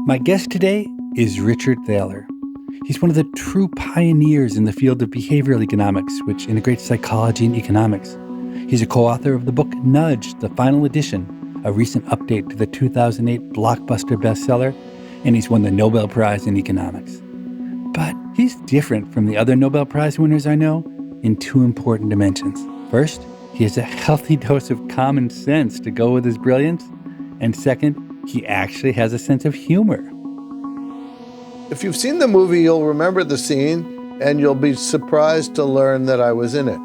My guest today is Richard Thaler. He's one of the true pioneers in the field of behavioral economics, which integrates psychology and economics. He's a co-author of the book Nudge, the Final Edition, a recent update to the 2008 blockbuster bestseller, and he's won the Nobel Prize in economics. But he's different from the other Nobel Prize winners I know in two important dimensions. First, he has a healthy dose of common sense to go with his brilliance. And second, he actually has a sense of humor. If you've seen the movie, you'll remember the scene, and you'll be surprised to learn that I was in it.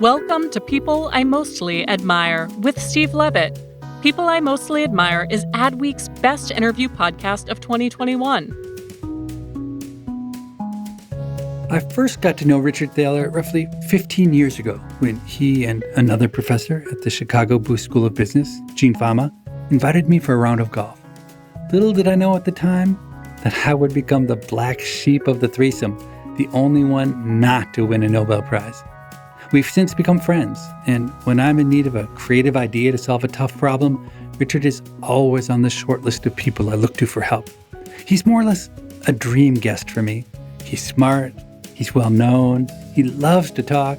Welcome to People I Mostly Admire with Steve Levitt. People I Mostly Admire is Adweek's best interview podcast of 2021. I first got to know Richard Thaler roughly 15 years ago when he and another professor at the Chicago Booth School of Business, Gene Fama, invited me for a round of golf. Little did I know at the time that I would become the black sheep of the threesome, the only one not to win a Nobel Prize. We've since become friends, and when I'm in need of a creative idea to solve a tough problem, Richard is always on the short list of people I look to for help. He's more or less a dream guest for me. He's smart. He's well-known, he loves to talk,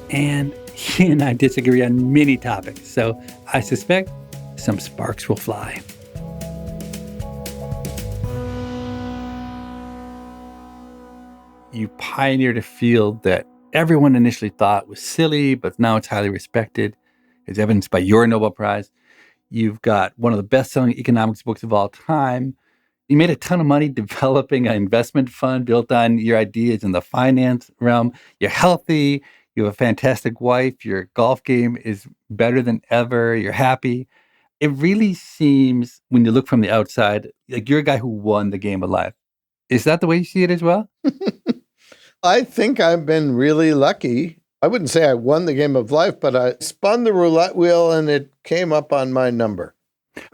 and he and I disagree on many topics, so I suspect some sparks will fly. You pioneered a field that everyone initially thought was silly, but now it's highly respected, as evidenced by your Nobel Prize. You've got one of the best-selling economics books of all time. You made a ton of money developing an investment fund built on your ideas in the finance realm. You're healthy. You have a fantastic wife. Your golf game is better than ever. You're happy. It really seems, when you look from the outside, like you're a guy who won the game of life. Is that the way you see it as well? I think I've been really lucky. I wouldn't say I won the game of life, but I spun the roulette wheel and it came up on my number.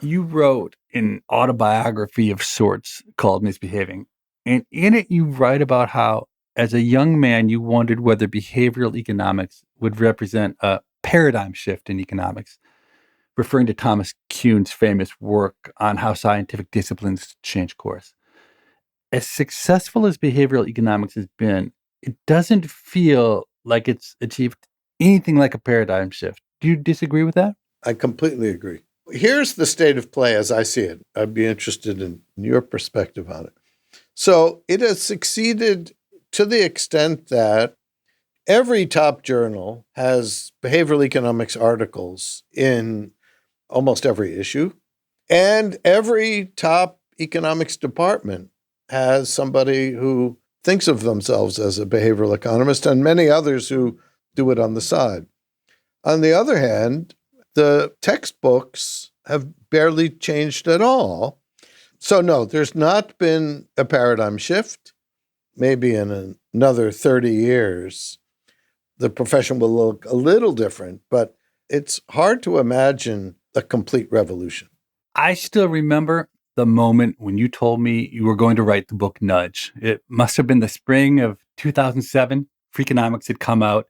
You wrote an autobiography of sorts called Misbehaving. And in it, you write about how, as a young man, you wondered whether behavioral economics would represent a paradigm shift in economics, referring to Thomas Kuhn's famous work on how scientific disciplines change course. As successful as behavioral economics has been, it doesn't feel like it's achieved anything like a paradigm shift. Do you disagree with that? I completely agree. Here's the state of play as I see it. I'd be interested in your perspective on it. So it has succeeded to the extent that every top journal has behavioral economics articles in almost every issue. And every top economics department has somebody who thinks of themselves as a behavioral economist and many others who do it on the side. On the other hand, the textbooks have barely changed at all. So no, there's not been a paradigm shift. Maybe in another 30 years, the profession will look a little different, but it's hard to imagine a complete revolution. I still remember the moment when you told me you were going to write the book Nudge. It must have been the spring of 2007. Freakonomics had come out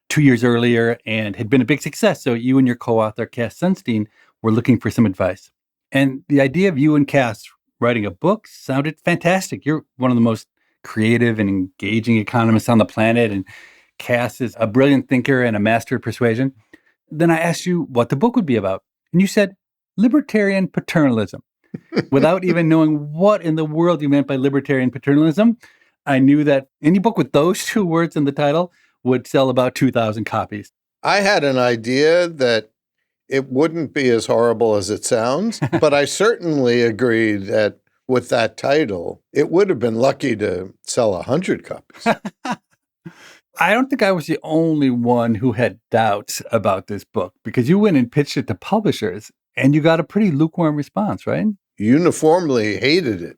2 years earlier and had been a big success. So you and your co-author, Cass Sunstein, were looking for some advice. And the idea of you and Cass writing a book sounded fantastic. You're one of the most creative and engaging economists on the planet, and Cass is a brilliant thinker and a master of persuasion. Then I asked you what the book would be about. And you said, libertarian paternalism. Without even knowing what in the world you meant by libertarian paternalism, I knew that any book with those two words in the title would sell about 2,000 copies. I had an idea that it wouldn't be as horrible as it sounds, but I certainly agree that with that title, it would have been lucky to sell 100 copies. I don't think I was the only one who had doubts about this book, because you went and pitched it to publishers and you got a pretty lukewarm response, right? Uniformly hated it.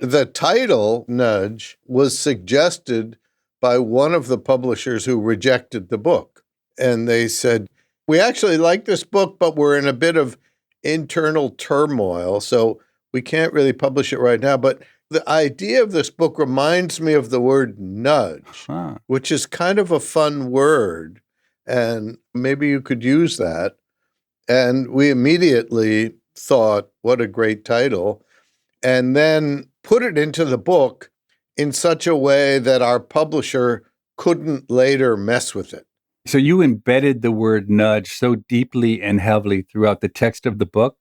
The title, Nudge, was suggested by one of the publishers who rejected the book. And they said, we actually like this book, but we're in a bit of internal turmoil, so we can't really publish it right now. But the idea of this book reminds me of the word nudge, which is kind of a fun word and maybe you could use that. And we immediately thought, what a great title, and then put it into the book in such a way that our publisher couldn't later mess with it. So you embedded the word nudge so deeply and heavily throughout the text of the book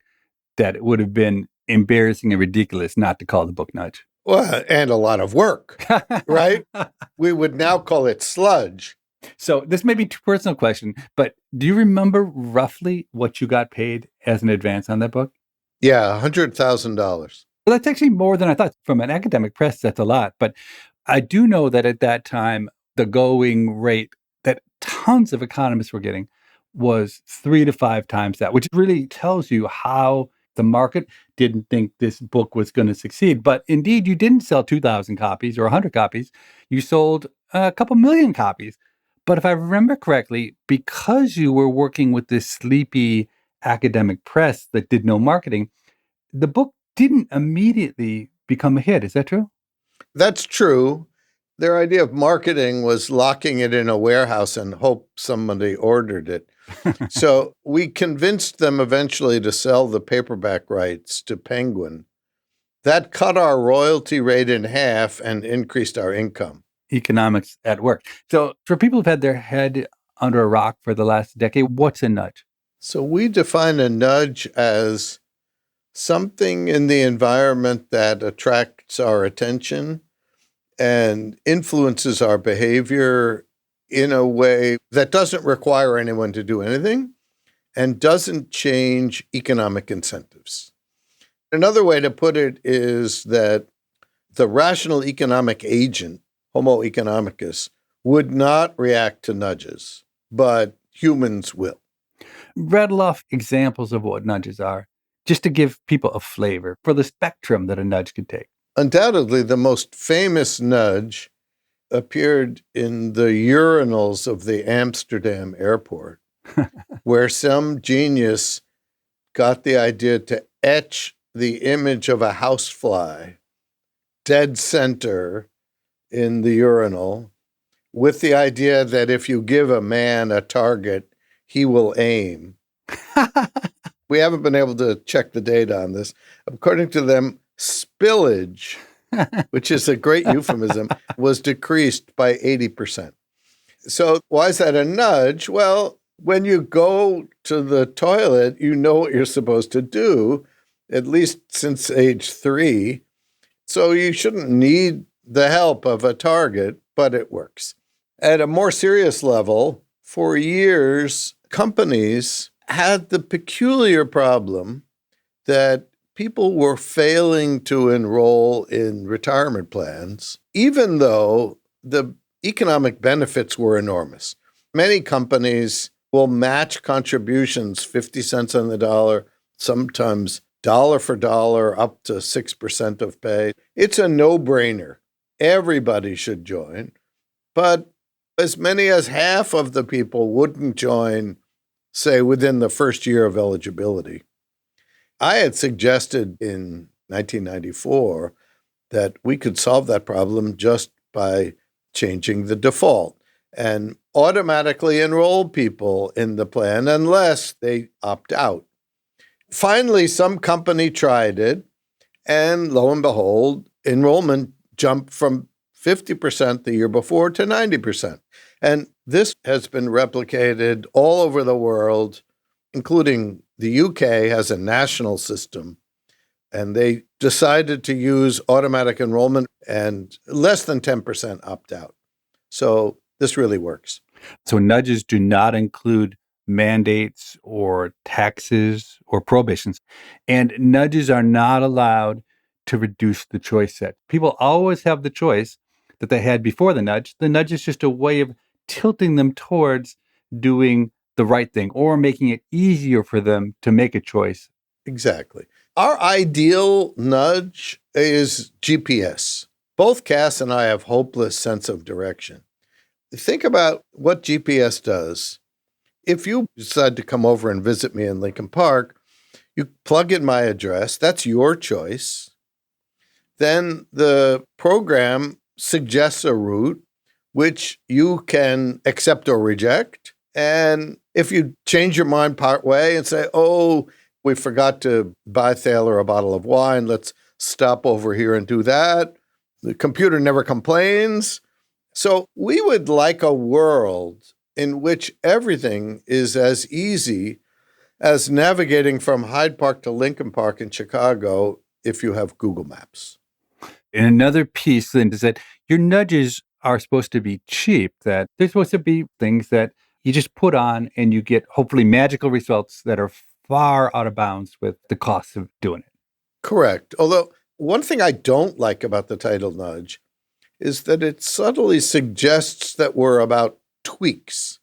that it would have been embarrassing and ridiculous not to call the book nudge. Well, and a lot of work, right? We would now call it sludge. So this may be too personal question, but do you remember roughly what you got paid as an advance on that book? Yeah, $100,000. Well, that's actually more than I thought. From an academic press, that's a lot. But I do know that at that time, the going rate that tons of economists were getting was 3 to 5 times that, which really tells you how the market didn't think this book was going to succeed. But indeed, you didn't sell 2,000 copies or 100 copies. You sold a couple million copies. But if I remember correctly, because you were working with this sleepy academic press that did no marketing, the book didn't immediately become a hit. Is that true? That's true. Their idea of marketing was locking it in a warehouse and hope somebody ordered it. So we convinced them eventually to sell the paperback rights to Penguin. That cut our royalty rate in half and increased our income. Economics at work. So for people who've had their head under a rock for the last decade, what's a nudge? So we define a nudge as something in the environment that attracts our attention and influences our behavior in a way that doesn't require anyone to do anything and doesn't change economic incentives. Another way to put it is that the rational economic agent, Homo economicus, would not react to nudges, but humans will. Rattle off examples of what nudges are, just to give people a flavor for the spectrum that a nudge could take. Undoubtedly, the most famous nudge appeared in the urinals of the Amsterdam airport, where some genius got the idea to etch the image of a housefly dead center in the urinal with the idea that if you give a man a target, he will aim. We haven't been able to check the data on this. According to them, spillage, which is a great euphemism, was decreased by 80%. So why is that a nudge? Well, when you go to the toilet, you know what you're supposed to do, at least since age 3. So you shouldn't need the help of a target, but it works. At a more serious level, for years, companies had the peculiar problem that people were failing to enroll in retirement plans, even though the economic benefits were enormous. Many companies will match contributions 50 cents on the dollar, sometimes dollar for dollar, up to 6% of pay. It's a no-brainer. Everybody should join. But as many as half of the people wouldn't join, say, within the first year of eligibility. I had suggested in 1994 that we could solve that problem just by changing the default and automatically enroll people in the plan unless they opt out. Finally, some company tried it, and lo and behold, enrollment jumped from 50% the year before to 90%. And this has been replicated all over the world, including the UK has a national system, and they decided to use automatic enrollment, and less than 10% opt out. So this really works. So nudges do not include mandates or taxes or prohibitions, and nudges are not allowed to reduce the choice set. People always have the choice that they had before the nudge. The nudge is just a way of tilting them towards doing the right thing or making it easier for them to make a choice. Exactly. Our ideal nudge is GPS. Both Cass and I have hopeless sense of direction. Think about what GPS does. If you decide to come over and visit me in Lincoln Park, you plug in my address. That's your choice. Then the program suggests a route which you can accept or reject. And if you change your mind part way and say, oh, we forgot to buy Thaler a bottle of wine, let's stop over here and do that. The computer never complains. So we would like a world in which everything is as easy as navigating from Hyde Park to Lincoln Park in Chicago if you have Google Maps. And another piece, then, is that your nudges are supposed to be cheap, that they're supposed to be things that you just put on and you get hopefully magical results that are far out of bounds with the cost of doing it. Correct. Although one thing I don't like about the title nudge is that it subtly suggests that we're about tweaks.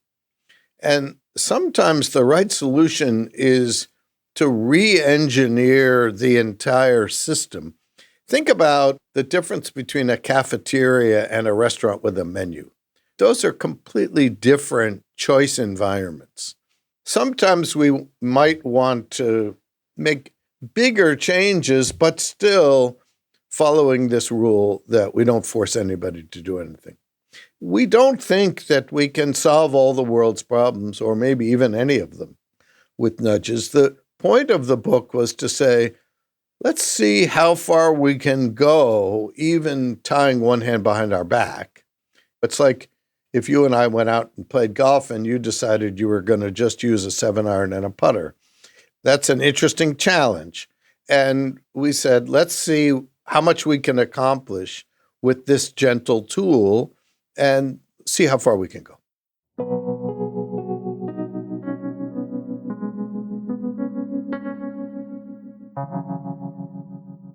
And sometimes the right solution is to re-engineer the entire system. Think about the difference between a cafeteria and a restaurant with a menu. Those are completely different choice environments. Sometimes we might want to make bigger changes, but still following this rule that we don't force anybody to do anything. We don't think that we can solve all the world's problems, or maybe even any of them, with nudges. The point of the book was to say, let's see how far we can go, even tying one hand behind our back. It's like if you and I went out and played golf and you decided you were going to just use a 7-iron and a putter. That's an interesting challenge. And we said, let's see how much we can accomplish with this gentle tool and see how far we can go.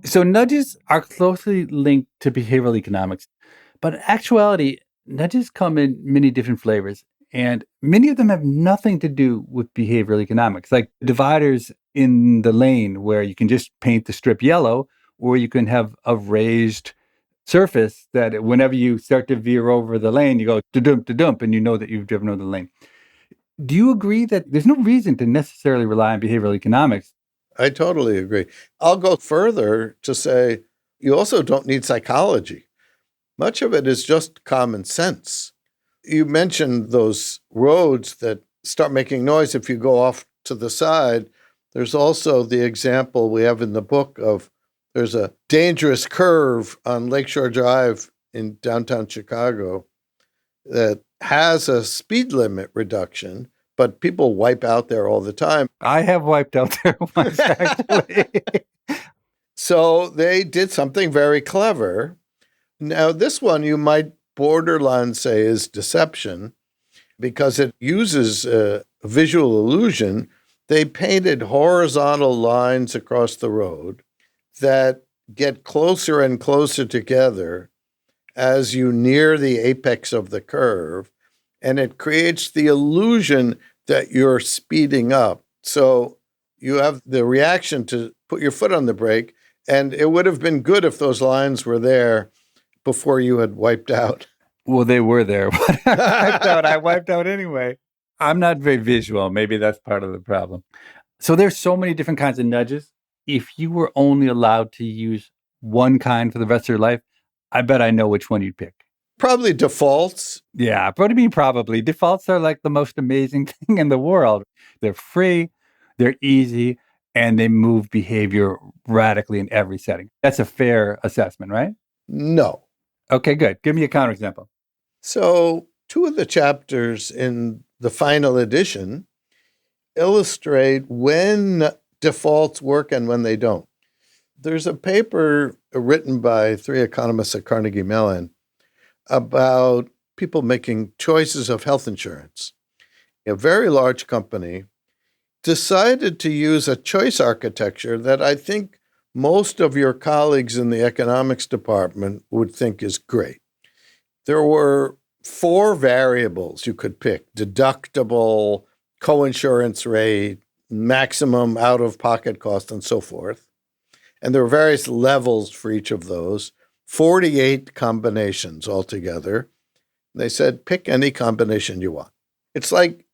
So nudges are closely linked to behavioral economics, but in actuality, nudges come in many different flavors, and many of them have nothing to do with behavioral economics, like dividers in the lane where you can just paint the strip yellow, or you can have a raised surface that whenever you start to veer over the lane, you go to-dump, and you know that you've driven over the lane. Do you agree that there's no reason to necessarily rely on behavioral economics? I totally agree. I'll go further to say you also don't need psychology. Much of it is just common sense. You mentioned those roads that start making noise if you go off to the side. There's also the example we have in the book of there's a dangerous curve on Lakeshore Drive in downtown Chicago that has a speed limit reduction, but people wipe out there all the time. I have wiped out there once, actually. So they did something very clever. Now, this one you might borderline say is deception because it uses a visual illusion. They painted horizontal lines across the road that get closer and closer together as you near the apex of the curve, and it creates the illusion that you're speeding up. So you have the reaction to put your foot on the brake, and it would have been good if those lines were there before you had wiped out. Well, they were there. I wiped out anyway. I'm not very visual. Maybe that's part of the problem. So there's so many different kinds of nudges. If you were only allowed to use one kind for the rest of your life, I bet I know which one you'd pick. Probably defaults. Yeah, probably. Defaults are like the most amazing thing in the world. They're free, they're easy, and they move behavior radically in every setting. That's a fair assessment, right? No. Okay, good. Give me a counterexample. So 2 of the chapters in the final edition illustrate when defaults work and when they don't. There's a paper written by 3 economists at Carnegie Mellon about people making choices of health insurance. A very large company decided to use a choice architecture that I think most of your colleagues in the economics department would think is great. There were 4 variables you could pick: deductible, coinsurance rate, maximum out-of-pocket cost, and so forth. And there were various levels for each of those, 48 combinations altogether. They said, pick any combination you want. It's like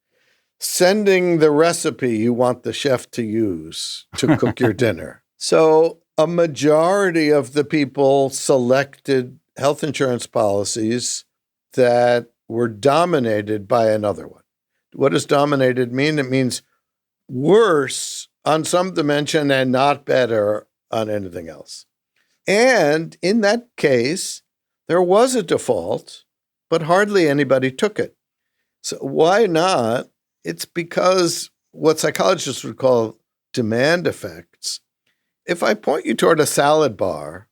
sending the recipe you want the chef to use to cook your dinner. So a majority of the people selected health insurance policies that were dominated by another one. What does dominated mean? It means worse on some dimension and not better on anything else. And in that case, there was a default, but hardly anybody took it. So why not? It's because what psychologists would call demand effects. If I point you toward a salad bar,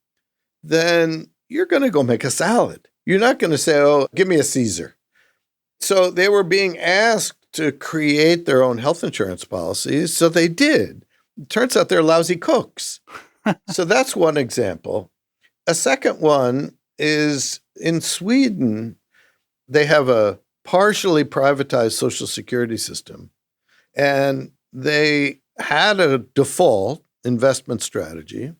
then you're going to go make a salad. You're not going to say, oh, give me a Caesar. So they were being asked to create their own health insurance policies. So they did. It turns out they're lousy cooks. So that's one example. A second one is in Sweden, they have a partially privatized social security system. And they had a default investment strategy.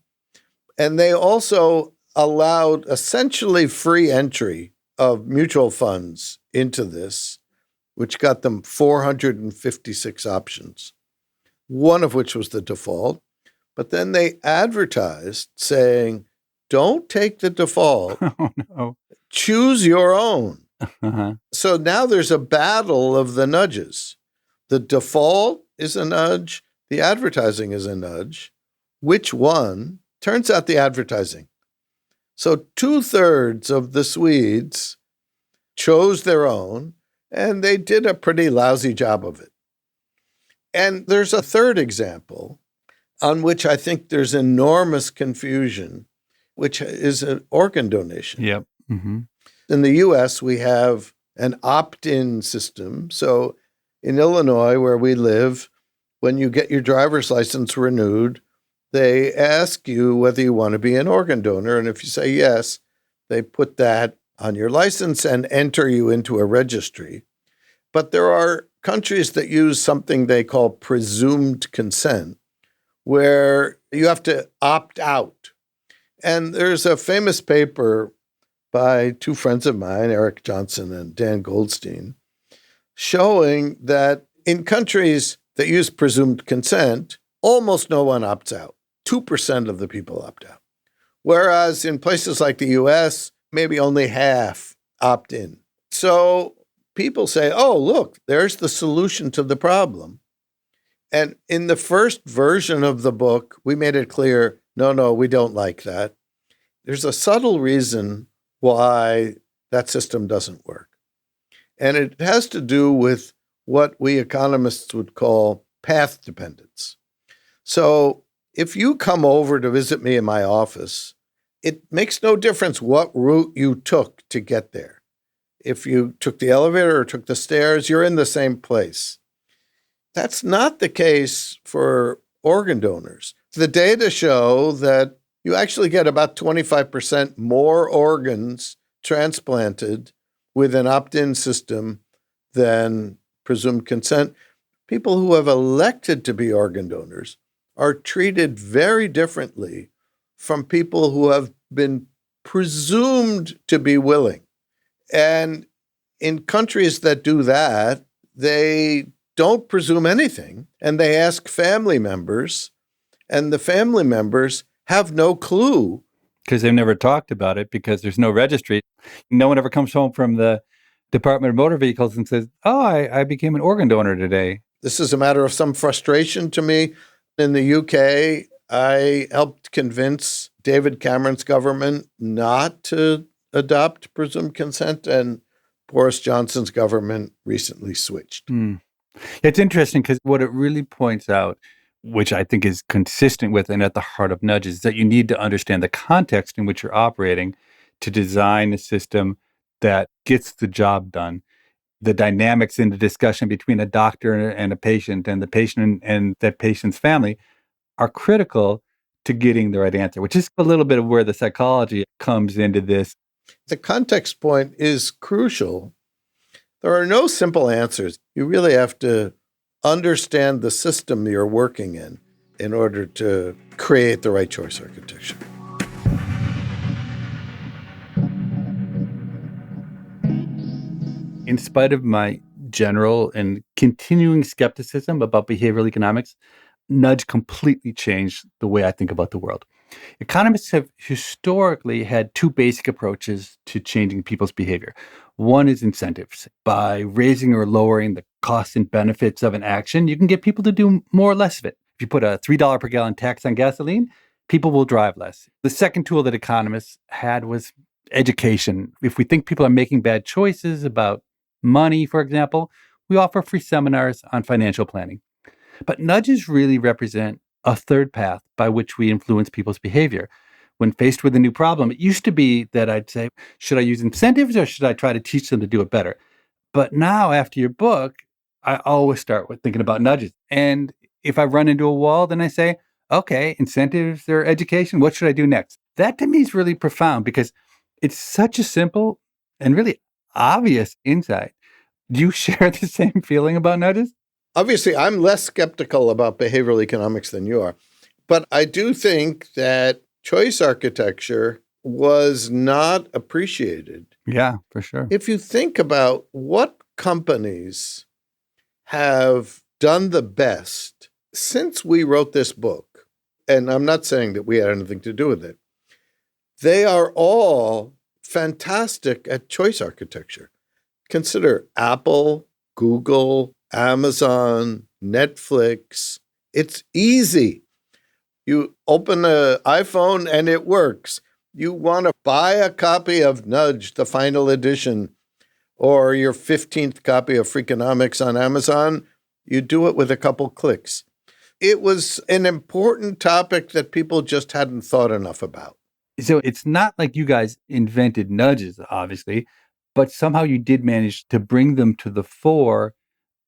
And they also allowed essentially free entry of mutual funds into this, which got them 456 options, one of which was the default. But then they advertised saying, don't take the default, Oh, no. choose your own. Uh-huh. So now there's a battle of the nudges. The default is a nudge. The advertising is a nudge. Which one? Turns out the advertising. So 2/3 of the Swedes chose their own, and they did a pretty lousy job of it. And there's a third example on which I think there's enormous confusion, which is an organ donation. Yep. Mm-hmm. In the US, we have an opt-in system. So in Illinois, where we live, when you get your driver's license renewed, they ask you whether you want to be an organ donor. And if you say yes, they put that on your license and enter you into a registry. But there are countries that use something they call presumed consent, where you have to opt out. And there's a famous paper by two friends of mine, Eric Johnson and Dan Goldstein, showing that in countries that use presumed consent, almost no one opts out. 2% of the people opt out. Whereas in places like the US, maybe only half opt in. So people say, oh, look, there's the solution to the problem. And in the first version of the book, we made it clear, no, we don't like that. There's a subtle reason why that system doesn't work. And it has to do with what we economists would call path dependence. So if you come over to visit me in my office, it makes no difference what route you took to get there. If you took the elevator or took the stairs, you're in the same place. That's not the case for organ donors. The data show that you actually get about 25% more organs transplanted with an opt-in system than presumed consent. People who have elected to be organ donors are treated very differently from people who have been presumed to be willing. And in countries that do that, they don't presume anything, and they ask family members, and the family members have no clue. Because they've never talked about it, because there's no registry. No one ever comes home from the Department of Motor Vehicles and says, oh, I became an organ donor today. This is a matter of some frustration to me. In the UK, I helped convince David Cameron's government not to adopt presumed consent, and Boris Johnson's government recently switched. It's interesting because what it really points out, which I think is consistent with and at the heart of nudges, is that you need to understand the context in which you're operating to design a system that gets the job done. The dynamics in the discussion between a doctor and a patient, and the patient and that patient's family, are critical to getting the right answer, which is a little bit of where the psychology comes into this. The context point is crucial. There are no simple answers. You really have to understand the system you're working in order to create the right choice architecture. In spite of my general and continuing skepticism about behavioral economics, nudge completely changed the way I think about the world. Economists have historically had two basic approaches to changing people's behavior. One is incentives. By raising or lowering the costs and benefits of an action, you can get people to do more or less of it. If you put a $3 per gallon tax on gasoline, people will drive less. The second tool that economists had was education. If we think people are making bad choices about money, for example, we offer free seminars on financial planning. But nudges really represent a third path by which we influence people's behavior. When faced with a new problem, it used to be that I'd say, should I use incentives or should I try to teach them to do it better? But now, after your book, I always start with thinking about nudges. And if I run into a wall, then I say, okay, incentives or education, what should I do next? That to me is really profound because it's such a simple and really obvious insight. Do you share the same feeling about nudges? Obviously, I'm less skeptical about behavioral economics than you are. But I do think that choice architecture was not appreciated. Yeah, for sure. If you think about what companies have done the best since we wrote this book, and I'm not saying that we had anything to do with it, they are all fantastic at choice architecture. Consider Apple, Google, Amazon, Netflix. It's easy. You open an iPhone and it works. You want to buy a copy of Nudge, the final edition, or your 15th copy of Freakonomics on Amazon, you do it with a couple clicks. It was an important topic that people just hadn't thought enough about. So it's not like you guys invented nudges, obviously, but somehow you did manage to bring them to the fore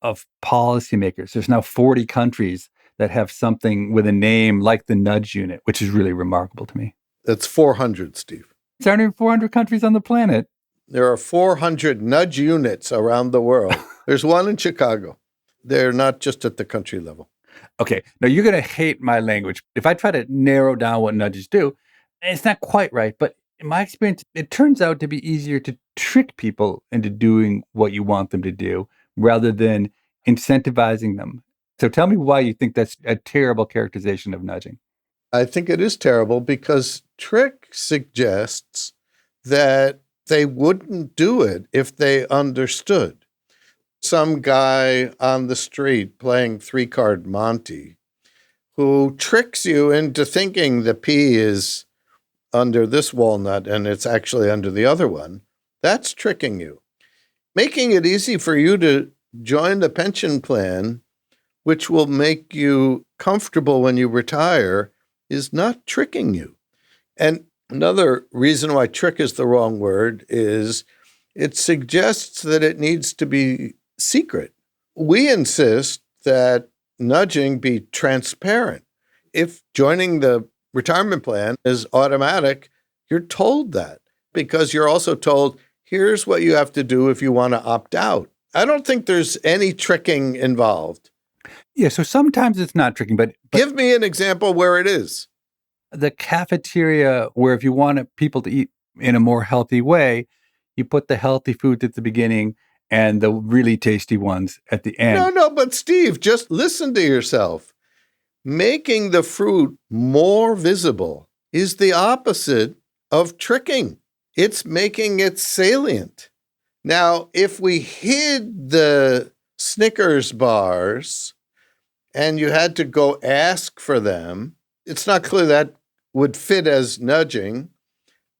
of policymakers. There's now 40 countries that have something with a name like the Nudge Unit, which is really remarkable to me. That's 400, Steve. There are 400 countries on the planet. There are 400 Nudge units around the world. There's one in Chicago. They're not just at the country level. Okay, now you're going to hate my language. If I try to narrow down what nudges do, it's not quite right, but in my experience, it turns out to be easier to trick people into doing what you want them to do rather than incentivizing them. So tell me why you think that's a terrible characterization of nudging. I think it is terrible because trick suggests that they wouldn't do it if they understood. Some guy on the street playing 3-card Monte who tricks you into thinking the P is under this walnut and it's actually under the other one, that's tricking you. Making it easy for you to join the pension plan, which will make you comfortable when you retire, is not tricking you. And another reason why trick is the wrong word is it suggests that it needs to be secret. We insist that nudging be transparent. If joining the retirement plan is automatic, you're told that because you're also told, here's what you have to do if you want to opt out. I don't think there's any tricking involved. Yeah, so sometimes it's not tricking, but give me an example where it is. The cafeteria, where if you want people to eat in a more healthy way, you put the healthy foods at the beginning and the really tasty ones at the end. No, but Steve, just listen to yourself. Making the fruit more visible is the opposite of tricking. It's making it salient. Now, if we hid the Snickers bars and you had to go ask for them, it's not clear that would fit as nudging,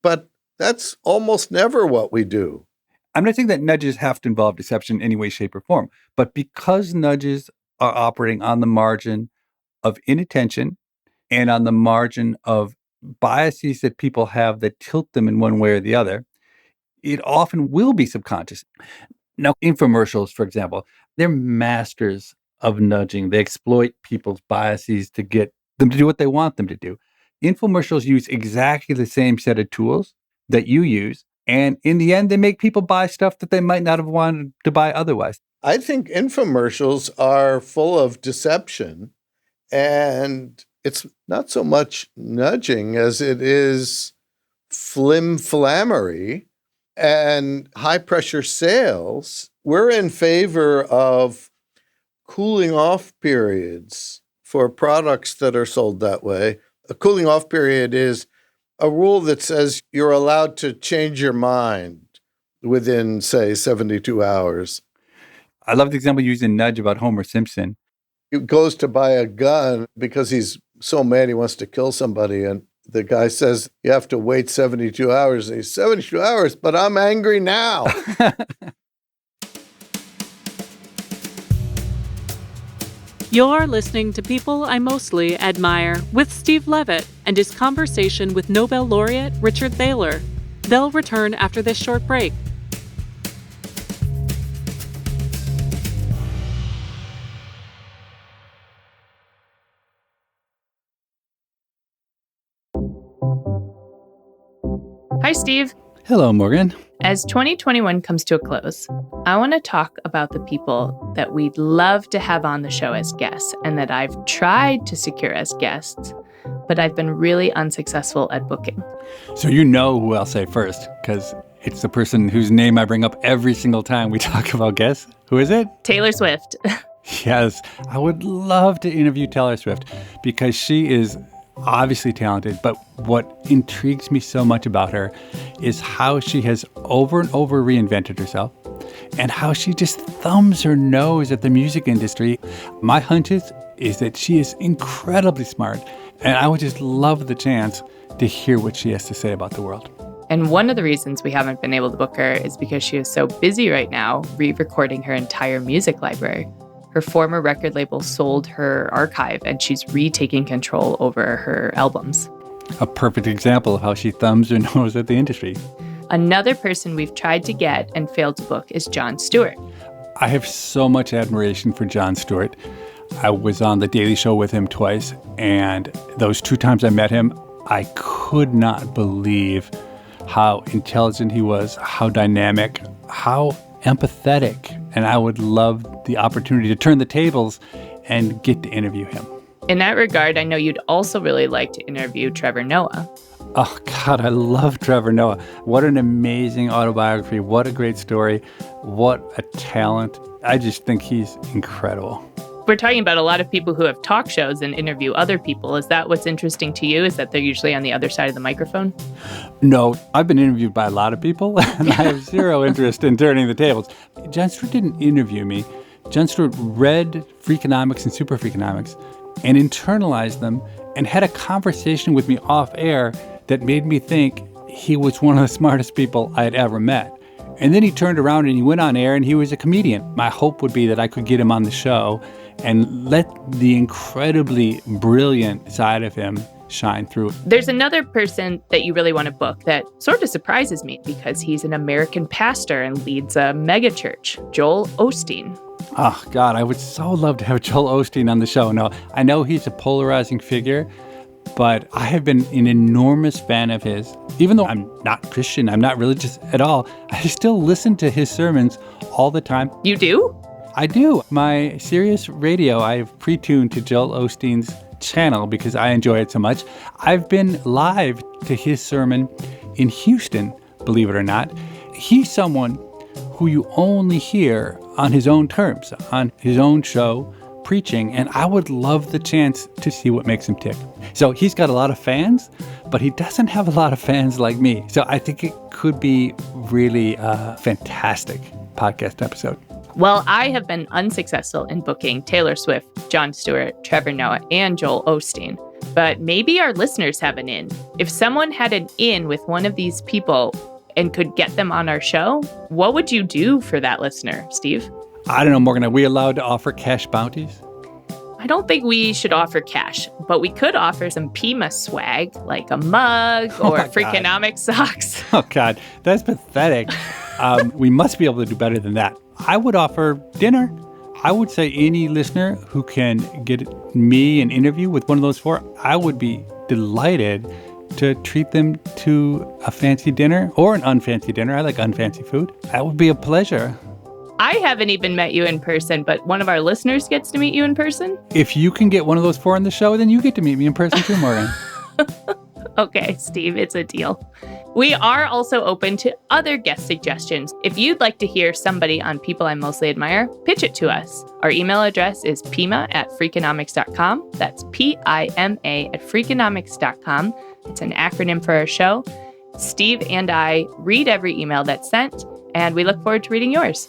but that's almost never what we do. I'm not saying that nudges have to involve deception in any way, shape, or form, but because nudges are operating on the margin of inattention and on the margin of biases that people have that tilt them in one way or the other, it often will be subconscious. Now, infomercials, for example, they're masters of nudging. They exploit people's biases to get them to do what they want them to do. Infomercials use exactly the same set of tools that you use. And in the end, they make people buy stuff that they might not have wanted to buy otherwise. I think infomercials are full of deception. And it's not so much nudging as it is flimflammery and high-pressure sales. We're in favor of cooling off periods for products that are sold that way. A cooling off period is a rule that says you're allowed to change your mind within, say, 72 hours. I love the example you used in Nudge about Homer Simpson. He goes to buy a gun because he's so mad he wants to kill somebody. And the guy says, you have to wait 72 hours. And he's 72 hours, but I'm angry now. You're listening to People I Mostly Admire with Steve Levitt and his conversation with Nobel laureate Richard Thaler. They'll return after this short break. Hi, Steve. Hello, Morgan. As 2021 comes to a close, I want to talk about the people that we'd love to have on the show as guests and that I've tried to secure as guests, but I've been really unsuccessful at booking. So you know who I'll say first, because it's the person whose name I bring up every single time we talk about guests. Who is it? Taylor Swift. Yes, I would love to interview Taylor Swift because she is obviously talented, but what intrigues me so much about her is how she has over and over reinvented herself and how she just thumbs her nose at the music industry. My hunch is that she is incredibly smart, and I would just love the chance to hear what she has to say about the world. And one of the reasons we haven't been able to book her is because she is so busy right now re-recording her entire music library. Her former record label sold her archive, and she's retaking control over her albums. A perfect example of how she thumbs her nose at the industry. Another person we've tried to get and failed to book is Jon Stewart. I have so much admiration for Jon Stewart. I was on The Daily Show with him twice, and those 2 times I met him, I could not believe how intelligent he was, how dynamic, how empathetic, and I would love the opportunity to turn the tables and get to interview him. In that regard, I know you'd also really like to interview Trevor Noah. Oh, God, I love Trevor Noah. What an amazing autobiography. What a great story. What a talent. I just think he's incredible. We're talking about a lot of people who have talk shows and interview other people. Is that what's interesting to you? Is that they're usually on the other side of the microphone? No, I've been interviewed by a lot of people, and I have zero interest in turning the tables. Jon Stewart didn't interview me. Jon Stewart read Freakonomics and Super Freakonomics and internalized them and had a conversation with me off air that made me think he was one of the smartest people I had ever met. And then he turned around and he went on air and he was a comedian. My hope would be that I could get him on the show and let the incredibly brilliant side of him shine through. There's another person that you really want to book that sort of surprises me because he's an American pastor and leads a megachurch, Joel Osteen. Oh, God, I would so love to have Joel Osteen on the show. No, I know he's a polarizing figure, but I have been an enormous fan of his. Even though I'm not Christian, I'm not religious at all, I still listen to his sermons all the time. You do? I do. My Sirius radio, I've pre-tuned to Joel Osteen's channel because I enjoy it so much. I've been live to his sermon in Houston, believe it or not. He's someone who you only hear on his own terms, on his own show, preaching, and I would love the chance to see what makes him tick. So he's got a lot of fans, but he doesn't have a lot of fans like me. So I think it could be really a fantastic podcast episode. Well, I have been unsuccessful in booking Taylor Swift, Jon Stewart, Trevor Noah, and Joel Osteen. But maybe our listeners have an in. If someone had an in with one of these people and could get them on our show, what would you do for that listener, Steve? I don't know, Morgan, are we allowed to offer cash bounties? I don't think we should offer cash, but we could offer some Pima swag, like a mug or Freakonomics socks. Oh, God, that's pathetic. We must be able to do better than that. I would offer dinner. I would say any listener who can get me an interview with one of those 4, I would be delighted to treat them to a fancy dinner or an unfancy dinner. I like unfancy food. That would be a pleasure. I haven't even met you in person, but one of our listeners gets to meet you in person? If you can get one of those 4 on the show, then you get to meet me in person too, Morgan. Okay, Steve, it's a deal. We are also open to other guest suggestions. If you'd like to hear somebody on People I Mostly Admire, pitch it to us. Our email address is pima@freakonomics.com. That's PIMA@freakonomics.com. It's an acronym for our show. Steve and I read every email that's sent, and we look forward to reading yours.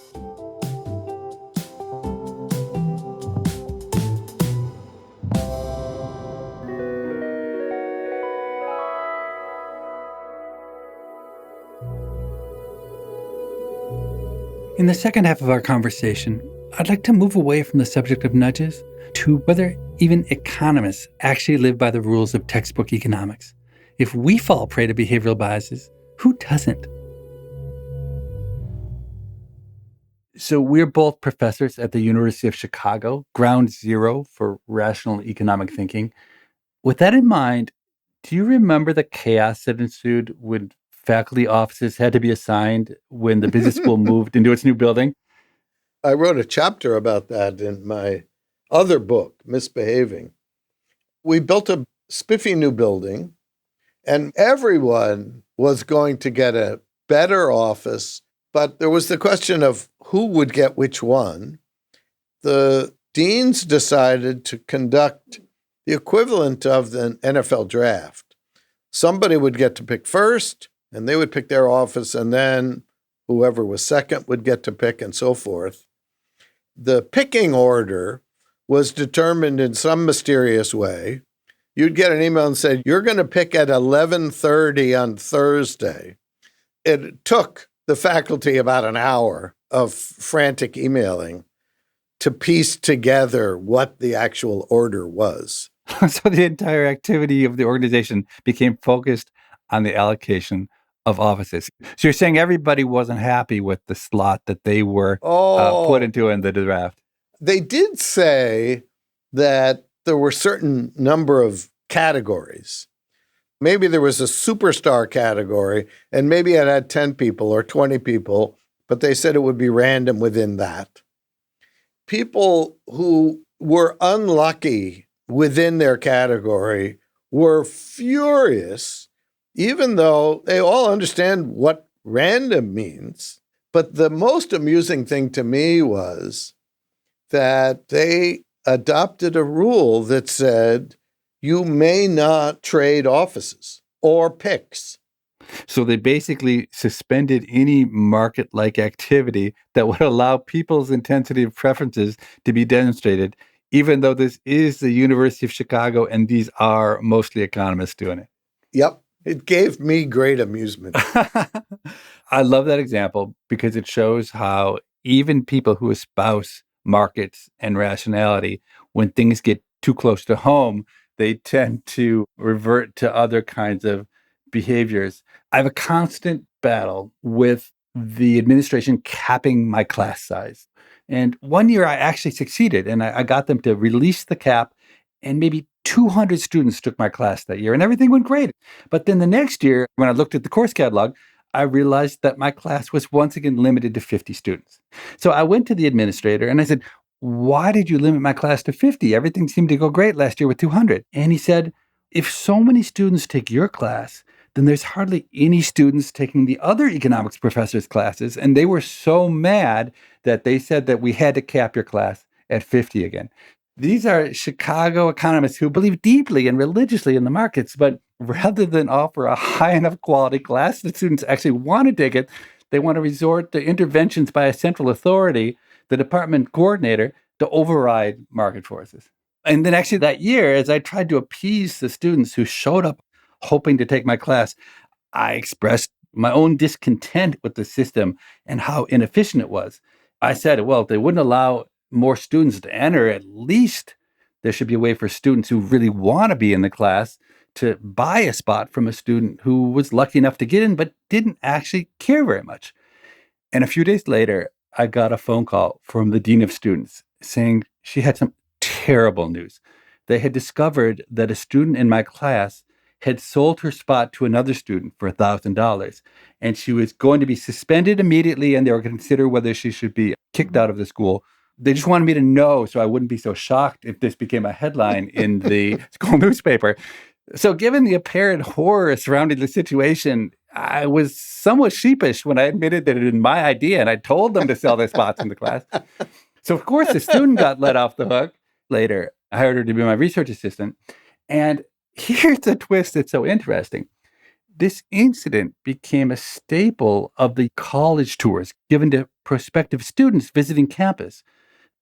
In the second half of our conversation, I'd like to move away from the subject of nudges to whether even economists actually live by the rules of textbook economics. If we fall prey to behavioral biases, who doesn't? So we're both professors at the University of Chicago, ground zero for rational economic thinking. With that in mind, do you remember the chaos that ensued when faculty offices had to be assigned when the business school moved into its new building? I wrote a chapter about that in my other book, Misbehaving. We built a spiffy new building, and everyone was going to get a better office, but there was the question of who would get which one. The deans decided to conduct the equivalent of the NFL draft. Somebody would get to pick first, and they would pick their office, and then whoever was second would get to pick, and so forth. The picking order was determined in some mysterious way. You'd get an email and said, you're going to pick at 11:30 on Thursday. It took the faculty about an hour of frantic emailing to piece together what the actual order was. So the entire activity of the organization became focused on the allocation of offices. So you're saying everybody wasn't happy with the slot that they were put into in the draft. They did say that there were certain number of categories. Maybe there was a superstar category, and maybe it had 10 people or 20 people, but they said it would be random within that. People who were unlucky within their category were furious, even though they all understand what random means. But the most amusing thing to me was that they adopted a rule that said you may not trade offices or picks. So they basically suspended any market-like activity that would allow people's intensity of preferences to be demonstrated, even though this is the University of Chicago and these are mostly economists doing it. Yep. It gave me great amusement. I love that example because it shows how even people who espouse markets and rationality, when things get too close to home, they tend to revert to other kinds of behaviors. I have a constant battle with the administration capping my class size. And one year I actually succeeded, and I got them to release the cap, and maybe 200 students took my class that year, and everything went great. But then the next year, when I looked at the course catalog, I realized that my class was once again limited to 50 students. So I went to the administrator and I said, why did you limit my class to 50? Everything seemed to go great last year with 200. And he said, if so many students take your class, then there's hardly any students taking the other economics professors' classes. And they were so mad that they said that we had to cap your class at 50 again. These are Chicago economists who believe deeply and religiously in the markets, but rather than offer a high enough quality class that students actually want to take it, they want to resort to interventions by a central authority, the department coordinator, to override market forces. And then actually that year, as I tried to appease the students who showed up hoping to take my class, I expressed my own discontent with the system and how inefficient it was. I said, well, if they wouldn't allow more students to enter, at least there should be a way for students who really want to be in the class to buy a spot from a student who was lucky enough to get in but didn't actually care very much. And a few days later, I got a phone call from the dean of students saying she had some terrible news. They had discovered that a student in my class had sold her spot to another student for $1,000, and she was going to be suspended immediately, and they were going to consider whether she should be kicked out of the school. They just wanted me to know so I wouldn't be so shocked if this became a headline in the school newspaper. So given the apparent horror surrounding the situation, I was somewhat sheepish when I admitted that it was my idea, and I told them to sell their spots in the class. So of course, the student got let off the hook. Later, I hired her to be my research assistant. And here's the twist that's so interesting. This incident became a staple of the college tours given to prospective students visiting campus.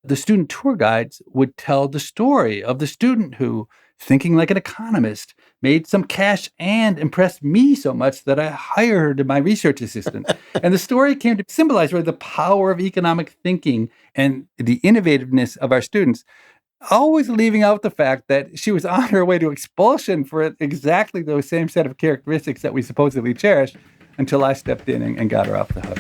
The student tour guides would tell the story of the student who, thinking like an economist, made some cash and impressed me so much that I hired my research assistant. And the story came to symbolize really the power of economic thinking and the innovativeness of our students, always leaving out the fact that she was on her way to expulsion for exactly those same set of characteristics that we supposedly cherish, until I stepped in and got her off the hook.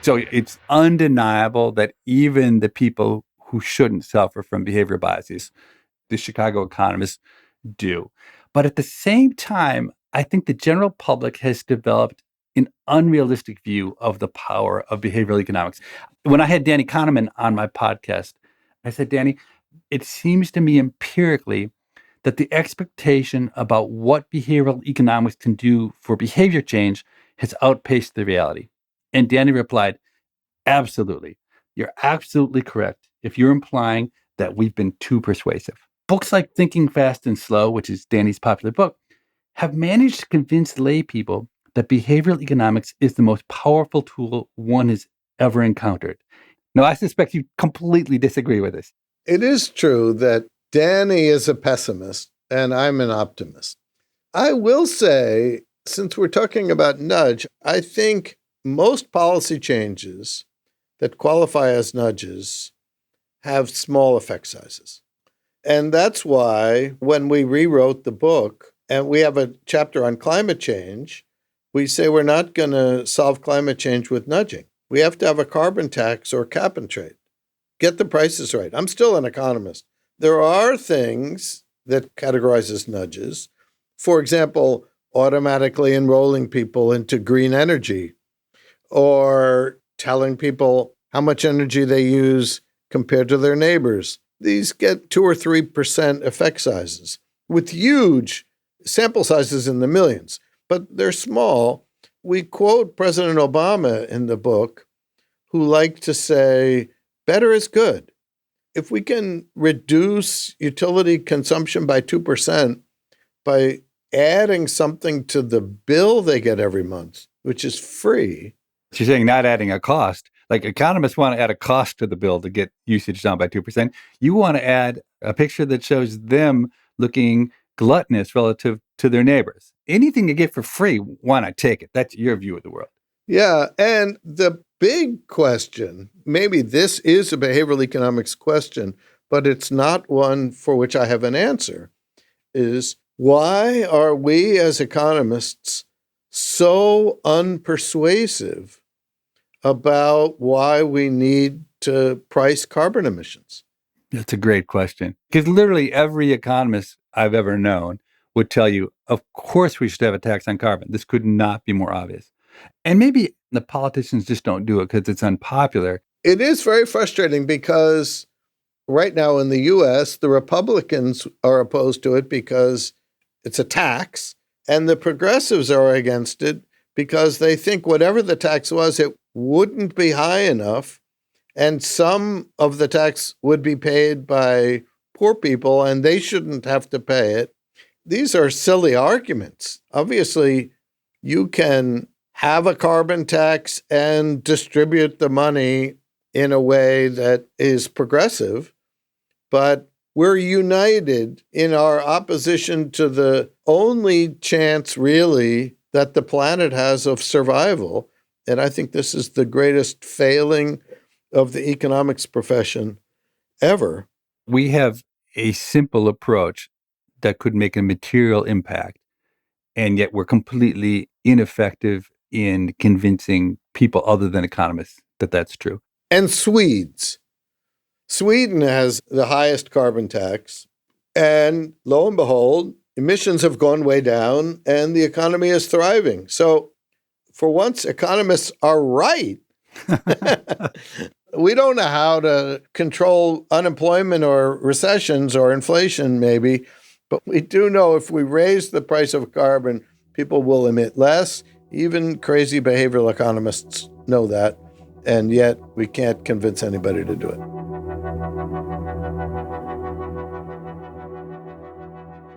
So it's undeniable that even the people who shouldn't suffer from behavioral biases, the Chicago economists, do. But at the same time, I think the general public has developed an unrealistic view of the power of behavioral economics. When I had Danny Kahneman on my podcast, I said, Danny, it seems to me empirically that the expectation about what behavioral economics can do for behavior change has outpaced the reality. And Danny replied, absolutely. You're absolutely correct if you're implying that we've been too persuasive. Books like Thinking Fast and Slow, which is Danny's popular book, have managed to convince lay people that behavioral economics is the most powerful tool one has ever encountered. Now, I suspect you completely disagree with this. It is true that Danny is a pessimist and I'm an optimist. I will say, since we're talking about nudge, I think most policy changes that qualify as nudges have small effect sizes. And that's why when we rewrote the book and we have a chapter on climate change, we say we're not going to solve climate change with nudging. We have to have a carbon tax or cap and trade. Get the prices right. I'm still an economist. There are things that categorize as nudges. For example, automatically enrolling people into green energy or telling people how much energy they use compared to their neighbors. These get 2 or 3% effect sizes with huge sample sizes in the millions, but they're small. We quote President Obama in the book, who liked to say, better is good. If we can reduce utility consumption by 2% by adding something to the bill they get every month, which is free. She's saying not adding a cost. Like economists want to add a cost to the bill to get usage down by 2%. You want to add a picture that shows them looking gluttonous relative to their neighbors. Anything you get for free, why not take it? That's your view of the world. Yeah. And the big question, maybe this is a behavioral economics question, but it's not one for which I have an answer, is why are we as economists so unpersuasive about why we need to price carbon emissions? That's a great question. Because literally every economist I've ever known would tell you, of course we should have a tax on carbon. This could not be more obvious. And maybe the politicians just don't do it because it's unpopular. It is very frustrating because right now in the US, the Republicans are opposed to it because it's a tax, and the progressives are against it because they think whatever the tax was, it wouldn't be high enough, and some of the tax would be paid by poor people, and they shouldn't have to pay it. These are silly arguments. Obviously, you can have a carbon tax and distribute the money in a way that is progressive, but we're united in our opposition to the only chance, really, that the planet has of survival. And I think this is the greatest failing of the economics profession ever. We have a simple approach that could make a material impact, and yet we're completely ineffective in convincing people other than economists that that's true. And Sweden has the highest carbon tax, and lo and behold, emissions have gone way down and the economy is thriving. So for once, economists are right. We don't know how to control unemployment or recessions or inflation, maybe, but we do know if we raise the price of carbon, people will emit less. Even crazy behavioral economists know that, and yet we can't convince anybody to do it.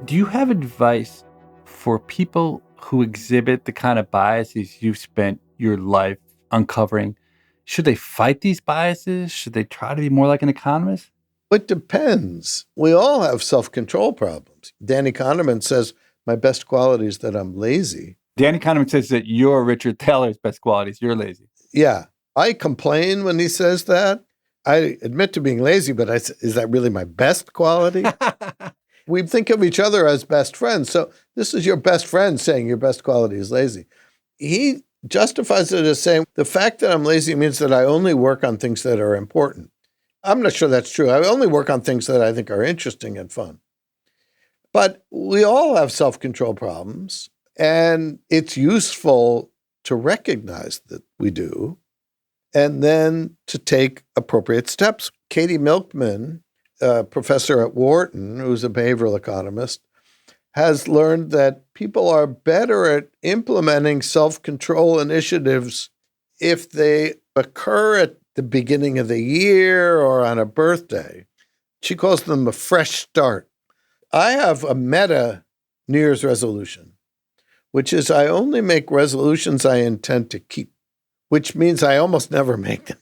Do you have advice for people who exhibit the kind of biases you've spent your life uncovering? Should they fight these biases? Should they try to be more like an economist? It depends. We all have self-control problems. Danny Kahneman says, my best quality is that I'm lazy. Danny Kahneman says that your Richard Thaler's best qualities, you're lazy. Yeah. I complain when he says that. I admit to being lazy, but is that really my best quality? We think of each other as best friends. So this is your best friend saying your best quality is lazy. He justifies it as saying, the fact that I'm lazy means that I only work on things that are important. I'm not sure that's true. I only work on things that I think are interesting and fun. But we all have self-control problems, and it's useful to recognize that we do, and then to take appropriate steps. Katie Milkman, a professor at Wharton, who's a behavioral economist, has learned that people are better at implementing self-control initiatives if they occur at the beginning of the year or on a birthday. She calls them a fresh start. I have a meta New Year's resolution, which is I only make resolutions I intend to keep, which means I almost never make them.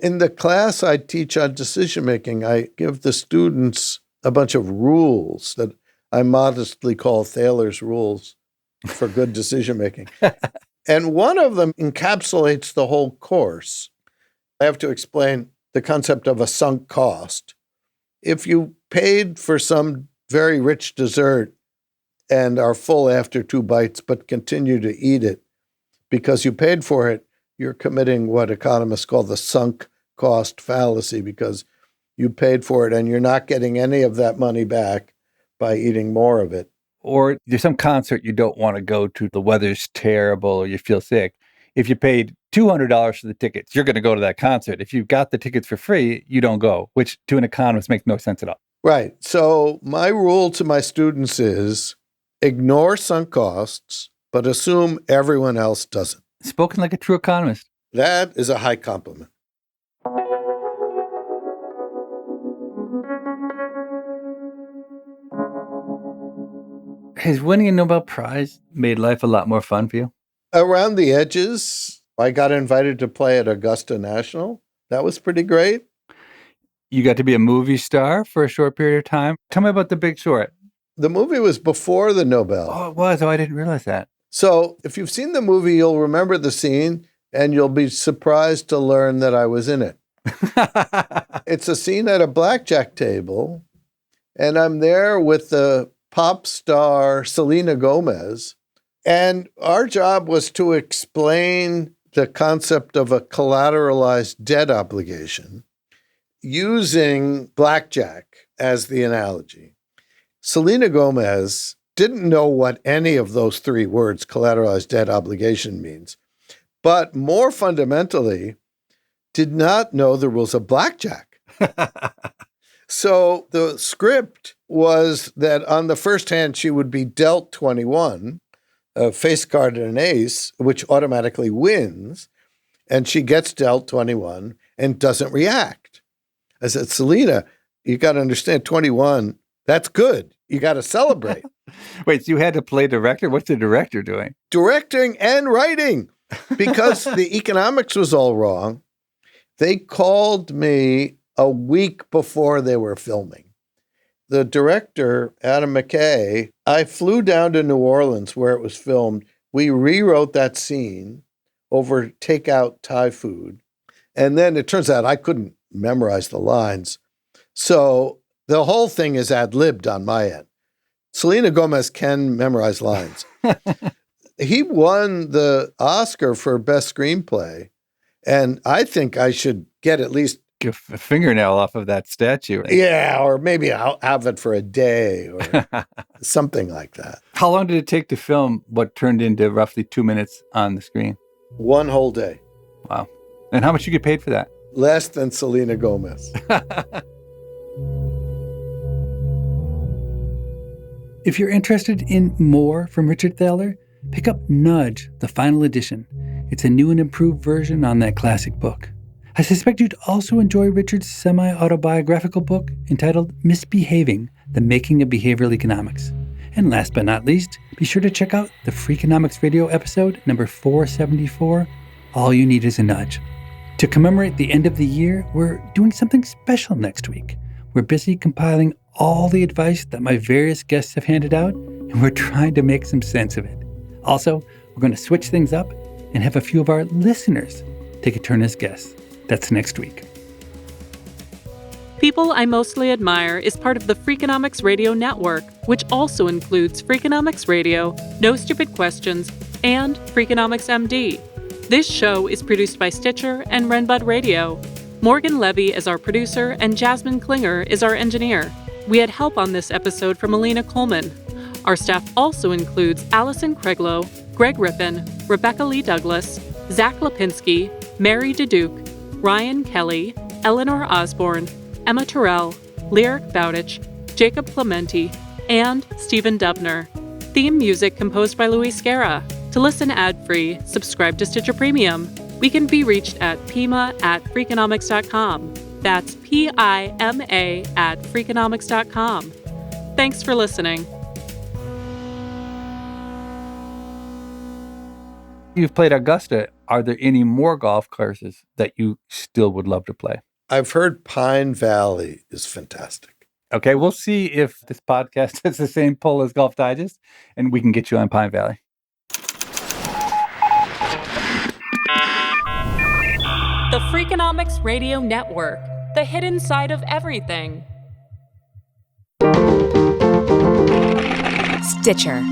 In the class I teach on decision-making, I give the students a bunch of rules that I modestly call Thaler's rules for good decision-making. And one of them encapsulates the whole course. I have to explain the concept of a sunk cost. If you paid for some very rich dessert and are full after 2 bites, but continue to eat it because you paid for it, you're committing what economists call the sunk cost fallacy, because you paid for it and you're not getting any of that money back by eating more of it. Or there's some concert you don't want to go to, the weather's terrible or you feel sick. If you paid $200 for the tickets, you're going to go to that concert. If you got the tickets for free, you don't go, which to an economist makes no sense at all. Right. So my rule to my students is ignore sunk costs, but assume everyone else doesn't. Spoken like a true economist. That is a high compliment. Has winning a Nobel Prize made life a lot more fun for you? Around the edges, I got invited to play at Augusta National. That was pretty great. You got to be a movie star for a short period of time. Tell me about The Big Short. The movie was before the Nobel. Oh, it was. Oh, I didn't realize that. So if you've seen the movie, you'll remember the scene and you'll be surprised to learn that I was in it. It's a scene at a blackjack table, and I'm there with the pop star Selena Gomez. And our job was to explain the concept of a collateralized debt obligation using blackjack as the analogy. Selena Gomez didn't know what any of those 3 words, collateralized debt obligation, means, but more fundamentally, did not know the rules of blackjack. So the script was that on the first hand, she would be dealt 21, a face card and an ace, which automatically wins, and she gets dealt 21 and doesn't react. I said, Selena, you got to understand 21, that's good. You got to celebrate. Wait, so you had to play director? What's the director doing? Directing and writing, because the economics was all wrong. They called me a week before they were filming. The director, Adam McKay, I flew down to New Orleans where it was filmed. We rewrote that scene over takeout Thai food. And then it turns out I couldn't memorize the lines. So the whole thing is ad-libbed on my end. Selena Gomez can memorize lines. He won the Oscar for Best Screenplay. And I think I should get at least a fingernail off of that statue. Yeah, or maybe I'll have it for a day or something like that. How long did it take to film what turned into roughly 2 minutes on the screen? 1 whole day. Wow. And how much you get paid for that? Less than Selena Gomez. If you're interested in more from Richard Thaler, pick up Nudge, the final edition. It's a new and improved version on that classic book. I suspect you'd also enjoy Richard's semi-autobiographical book entitled Misbehaving, The Making of Behavioral Economics. And last but not least, be sure to check out the Freakonomics Radio episode number 474, All You Need Is a Nudge. To commemorate the end of the year, we're doing something special next week. We're busy compiling all the advice that my various guests have handed out, and we're trying to make some sense of it. Also, we're going to switch things up and have a few of our listeners take a turn as guests. That's next week. People I Mostly Admire is part of the Freakonomics Radio Network, which also includes Freakonomics Radio, No Stupid Questions, and Freakonomics MD. This show is produced by Stitcher and Renbud Radio. Morgan Levy is our producer, and Jasmine Klinger is our engineer. We had help on this episode from Alina Coleman. Our staff also includes Allison Craiglow, Greg Rippin, Rebecca Lee Douglas, Zach Lipinski, Mary DeDuke, Ryan Kelly, Eleanor Osborne, Emma Terrell, Lyric Bowditch, Jacob Clementi, and Stephen Dubner. Theme music composed by Luis Guerra. To listen ad-free, subscribe to Stitcher Premium. We can be reached at pima@freakonomics.com. That's PIMA@freakonomics.com. Thanks for listening. You've played Augusta. Are there any more golf courses that you still would love to play? I've heard Pine Valley is fantastic. Okay, we'll see if this podcast has the same pull as Golf Digest, and we can get you on Pine Valley. The Freakonomics Radio Network, the hidden side of everything. Stitcher.